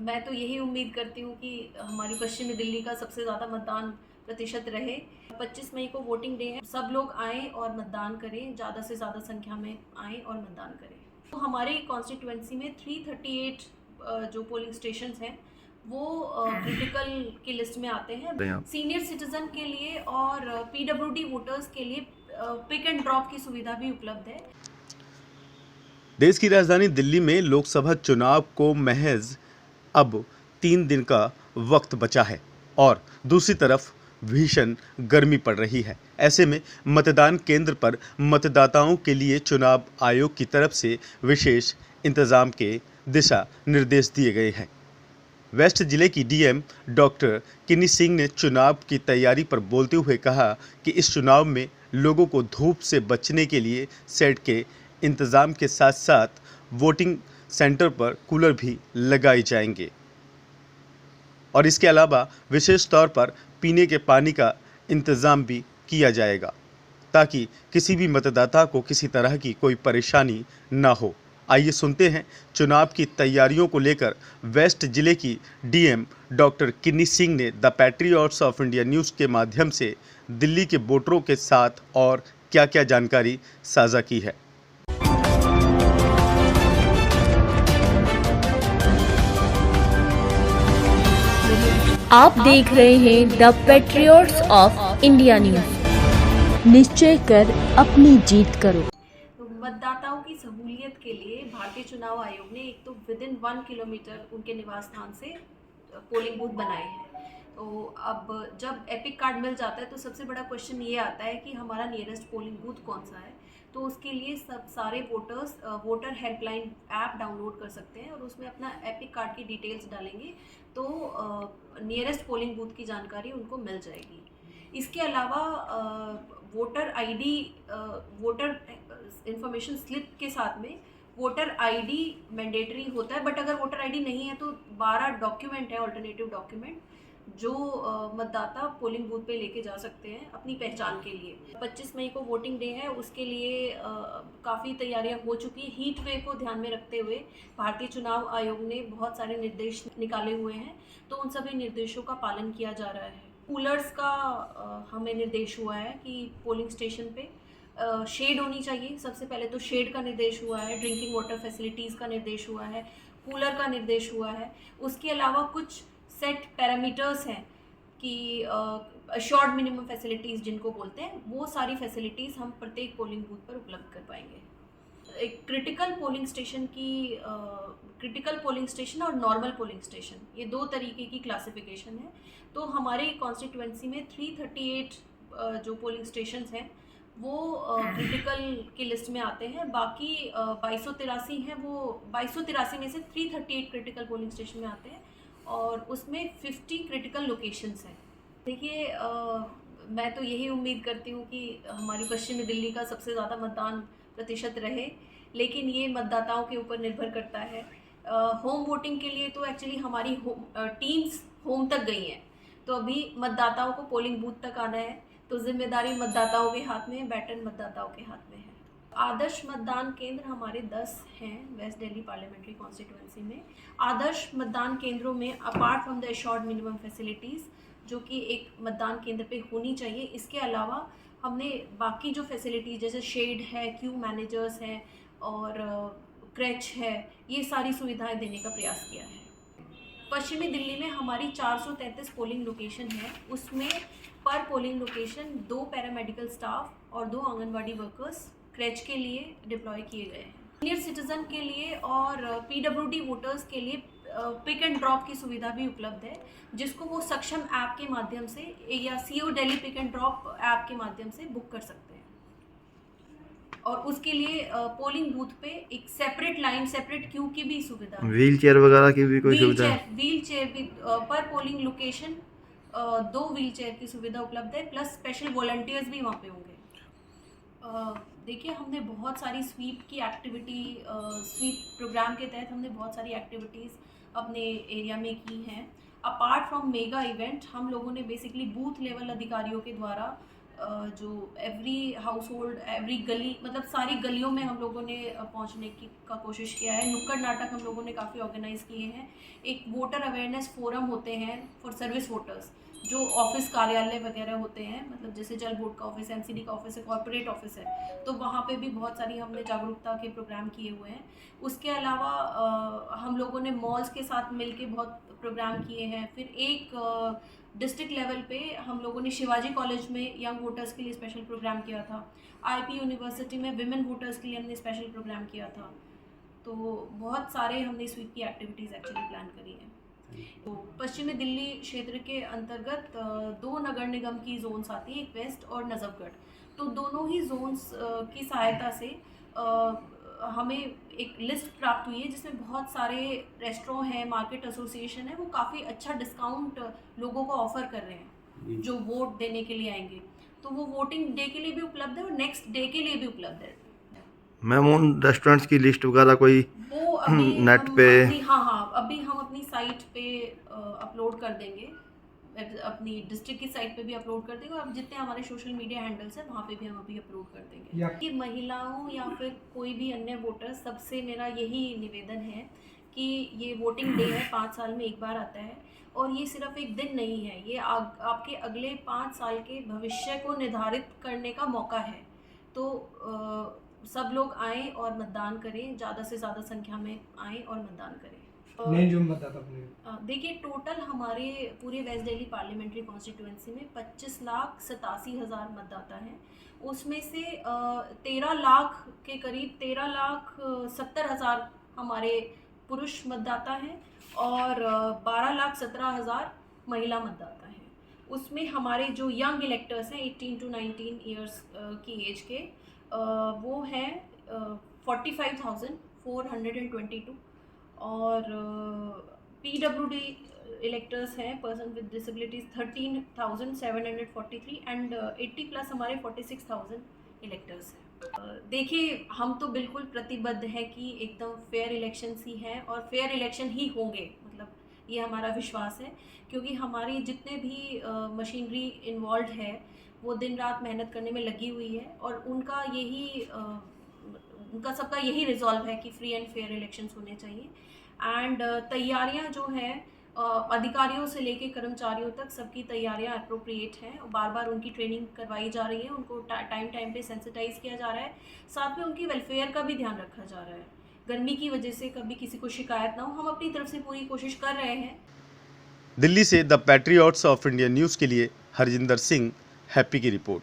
मैं तो यही उम्मीद करती हूँ कि हमारी पश्चिमी दिल्ली का सबसे ज़्यादा मतदान प्रतिशत रहे। 25 मई को वोटिंग डे है, सब लोग आएँ और मतदान करें, ज़्यादा से ज़्यादा संख्या में आएँ और मतदान करें। तो हमारे कॉन्स्टिट्यूएंसी में 338 जो पोलिंग स्टेशंस हैं वो क्रिटिकल की लिस्ट में आते हैं। सीनियर सिटीजन के लिए और पीडब्ल्यूडी वोटर्स के लिए पिक एंड ड्रॉप की सुविधा भी उपलब्ध है। देश की राजधानी दिल्ली में लोकसभा चुनाव को महज अब 3 दिन का वक्त बचा है और दूसरी तरफ भीषण गर्मी पड़ रही है। ऐसे में मतदान केंद्र पर मतदाताओं के लिए चुनाव आयोग की तरफ से विशेष इंतजाम के दिशा निर्देश दिए गए हैं। वेस्ट जिले की डीएम डॉक्टर किन्नी सिंह ने चुनाव की तैयारी पर बोलते हुए कहा कि इस चुनाव में लोगों को धूप से बचने के लिए शेड के इंतजाम के साथ साथ वोटिंग सेंटर पर कूलर भी लगाए जाएंगे और इसके अलावा विशेष तौर पर पीने के पानी का इंतजाम भी किया जाएगा ताकि किसी भी मतदाता को किसी तरह की कोई परेशानी ना हो। आइए सुनते हैं चुनाव की तैयारियों को लेकर वेस्ट जिले की डीएम डॉक्टर किन्नी सिंह ने the patriots of India news के माध्यम से दिल्ली के वोटरों के साथ और क्या-क्या जानकारी साझा की है। आप देख रहे हैं the patriots of India news. निश्चय कर अपनी जीत करो। मतदाताओं की सहूलियत के लिए भारतीय चुनाव आयोग ने एक तो विद इन 1 किलोमीटर उनके निवास स्थान से पोलिंग बूथ बनाए हैं। तो अब जब एपिक कार्ड मिल जाता है तो सबसे बड़ा क्वेश्चन ये आता है कि हमारा नियरेस्ट पोलिंग बूथ कौन सा है। तो उसके लिए सब सारे voters voter helpline app download कर सकते हैं और उसमें अपना एपिक कार्ड की डिटेल्स डालेंगे तो नियरेस्ट पोलिंग बूथ की जानकारी उनको मिल जाएगी। इसके अलावा voter ID voter information slip के साथ में वोटर आईडी मैंडेटरी होता है, बट अगर वोटर आईडी नहीं है तो 12 डॉक्यूमेंट है, ऑल्टरनेटिव डॉक्यूमेंट जो मतदाता पोलिंग बूथ पे लेके जा सकते हैं अपनी पहचान के लिए। 25 मई को वोटिंग डे है, उसके लिए काफ़ी तैयारियां हो चुकी हैं। हीट वेव को ध्यान में रखते हुए भारतीय चुनाव आयोग ने बहुत सारे निर्देश निकाले हुए हैं, तो उन सभी निर्देशों का पालन किया जा रहा है। कूलर्स का हमें निर्देश हुआ है कि पोलिंग स्टेशन पे शेड होनी चाहिए। सबसे पहले तो शेड का निर्देश हुआ है, ड्रिंकिंग वाटर फैसिलिटीज़ का निर्देश हुआ है, कूलर का निर्देश हुआ है। उसके अलावा कुछ सेट पैरामीटर्स हैं कि अश्योर्ड मिनिमम फैसिलिटीज़ जिनको बोलते हैं, वो सारी फैसिलिटीज़ हम प्रत्येक पोलिंग बूथ पर उपलब्ध कर पाएंगे। एक क्रिटिकल पोलिंग स्टेशन की क्रिटिकल पोलिंग स्टेशन और नॉर्मल पोलिंग स्टेशन, ये 2 तरीके की क्लासिफिकेशन है। तो हमारे कॉन्स्टिट्यूएंसी में 338 जो पोलिंग स्टेशंस हैं वो क्रिटिकल की लिस्ट में आते हैं। बाकी 2283 हैं, वो 2283 में से 338 क्रिटिकल पोलिंग स्टेशन में आते हैं और उसमें 50 क्रिटिकल लोकेशंस हैं। देखिए, मैं तो यही उम्मीद करती हूँ कि हमारी पश्चिमी दिल्ली का सबसे ज़्यादा मतदान प्रतिशत रहे, लेकिन ये मतदाताओं के ऊपर निर्भर करता है। होम वोटिंग के लिए तो एक्चुअली हमारी टीम्स होम तक गई हैं, तो अभी मतदाताओं को पोलिंग बूथ तक आना है, तो जिम्मेदारी मतदाताओं के हाथ में है, बैटन मतदाताओं के हाथ में है। आदर्श मतदान केंद्र हमारे 10 हैं वेस्ट दिल्ली पार्लियामेंट्री कॉन्स्टिट्यूएंसी में। आदर्श मतदान केंद्रों में apart from the assured minimum facilities जो कि एक मतदान केंद्र पे होनी चाहिए, इसके अलावा हमने बाकी जो फैसिलिटीज़ जैसे शेड है, क्यू मैनेजर्स हैं और क्रैच है, ये सारी सुविधाएं देने का प्रयास किया है। पश्चिमी दिल्ली में हमारी 433 पोलिंग लोकेशन है, उसमें पर पोलिंग लोकेशन 2 पैरामेडिकल स्टाफ और 2 आंगनबाड़ी वर्कर्स क्रैच के लिए डिप्लॉय किए गए हैं। सीनियर सिटीजन के लिए और पीडब्ल्यूडी वोटर्स के लिए पिक एंड ड्रॉप की सुविधा भी उपलब्ध है, जिसको वो सक्षम ऐप के माध्यम से या CO Delhi pick and drop app के माध्यम से बुक कर सकते हैं। और उसके लिए पोलिंग बूथ पे एक सेपरेट लाइन, सेपरेट क्यू की भी सुविधा है। व्हील चेयर वगैरह की भी कोई सुविधा है? व्हील चेयर भी पर पोलिंग लोकेशन 2 व्हील चेयर की सुविधा उपलब्ध है, प्लस स्पेशल वॉलंटियर्स भी वहाँ पे होंगे। देखिए, हमने बहुत सारी स्वीप की एक्टिविटी, स्वीप प्रोग्राम के तहत हमने बहुत सारी एक्टिविटीज़ अपने एरिया में की हैं। अपार्ट फ्रॉम मेगा इवेंट, हम लोगों ने बेसिकली बूथ लेवल अधिकारियों के द्वारा जो एवरी हाउस होल्ड, एवरी गली, मतलब सारी गलियों में हम लोगों ने पहुंचने की कोशिश किया है। नुक्कड़ नाटक हम लोगों ने काफ़ी ऑर्गेनाइज़ किए हैं। एक वोटर अवेयरनेस फोरम होते हैं फॉर सर्विस वोटर्स, जो ऑफिस कार्यालय वगैरह होते हैं, मतलब जैसे जल बोर्ड का ऑफिस है, एमसीडी का ऑफिस है, कॉर्पोरेट ऑफिस है, तो वहाँ पे भी बहुत सारी हमने जागरूकता के प्रोग्राम किए हुए हैं। उसके अलावा हम लोगों ने मॉल्स के साथ मिलके बहुत प्रोग्राम किए हैं। फिर एक डिस्ट्रिक्ट लेवल पे हम लोगों ने शिवाजी कॉलेज में यंग वोटर्स के लिए स्पेशल प्रोग्राम किया था। आईपी यूनिवर्सिटी में विमेन वोटर्स के लिए हमने स्पेशल प्रोग्राम किया था। तो बहुत सारे हमने स्वीप की एक्टिविटीज़ एक्चुअली प्लान करी हैं। तो पश्चिमी दिल्ली क्षेत्र के अंतर्गत 2 नगर निगम की जोन्स आती हैं, एक वेस्ट और नजफगढ़। तो दोनों ही जोन्स की सहायता से हमें एक लिस्ट प्राप्त हुई है जिसमें बहुत सारे रेस्टोरेंट हैं, मार्केट एसोसिएशन है, वो काफ़ी अच्छा डिस्काउंट लोगों को ऑफर कर रहे हैं जो वोट देने के लिए आएंगे। तो वो वोटिंग डे के लिए भी उपलब्ध है और नेक्स्ट डे के लिए भी उपलब्ध है। मैम उन रेस्टोरेंट्स की लिस्ट वगैरह कोई वो अभी नेट हम पे हाँ, अभी हम अपनी साइट पे अपलोड कर देंगे, अपनी डिस्ट्रिक्ट की साइट पे भी अपलोड कर देंगे, और जितने हमारे सोशल मीडिया हैंडल्स हैं वहाँ पे भी हम अभी अपलोड कर देंगे। कि महिलाओं या फिर कोई भी अन्य वोटर, सबसे मेरा यही निवेदन है कि ये वोटिंग डे है, 5 साल में एक बार आता है, और ये सिर्फ एक दिन नहीं है, ये आपके अगले 5 साल के भविष्य को निर्धारित करने का मौका है। तो सब लोग आएँ और मतदान करें, ज़्यादा से ज़्यादा संख्या में आएँ और मतदान करें। नहीं जो मतदाता अपने देखिए, टोटल हमारे पूरे वेस्ट दिल्ली पार्लियामेंट्री कॉन्स्टिट्यूएंसी में 25,87,000 मतदाता हैं। उसमें से 13 लाख के करीब 13,70,000 हमारे पुरुष मतदाता हैं और 12,17,000 महिला मतदाता हैं। उसमें हमारे जो यंग इलेक्टर्स हैं 18 to 19 ईयर्स की एज के, वो हैं 45,422, और PWD इलेक्टर्स हैं, पर्सन विद डिसेबिलिटीज़ 13,743, एंड 80+ हमारे 46,000 इलेक्टर्स हैं। देखिए, हम तो बिल्कुल प्रतिबद्ध हैं कि एकदम फेयर इलेक्शंस ही हैं और फेयर इलेक्शन ही होंगे, मतलब ये हमारा विश्वास है, क्योंकि हमारी जितने भी मशीनरी इन्वॉल्व है वो दिन रात मेहनत करने में लगी हुई है, और उनका सबका यही रिजॉल्व है कि फ्री एंड फेयर इलेक्शंस होने चाहिए। एंड तैयारियां जो हैं, अधिकारियों से लेके कर्मचारियों तक सबकी तैयारियां अप्रोप्रिएट हैं, और बार बार उनकी ट्रेनिंग करवाई जा रही है, उनको टाइम पे सेंसिटाइज किया जा रहा है, साथ में उनकी वेलफेयर का भी ध्यान रखा जा रहा है। गर्मी की वजह से कभी किसी को शिकायत ना हो, हम अपनी तरफ से पूरी कोशिश कर रहे हैं। दिल्ली से the patriots of India news के लिए हरजिंदर सिंह, हैप्पी की रिपोर्ट।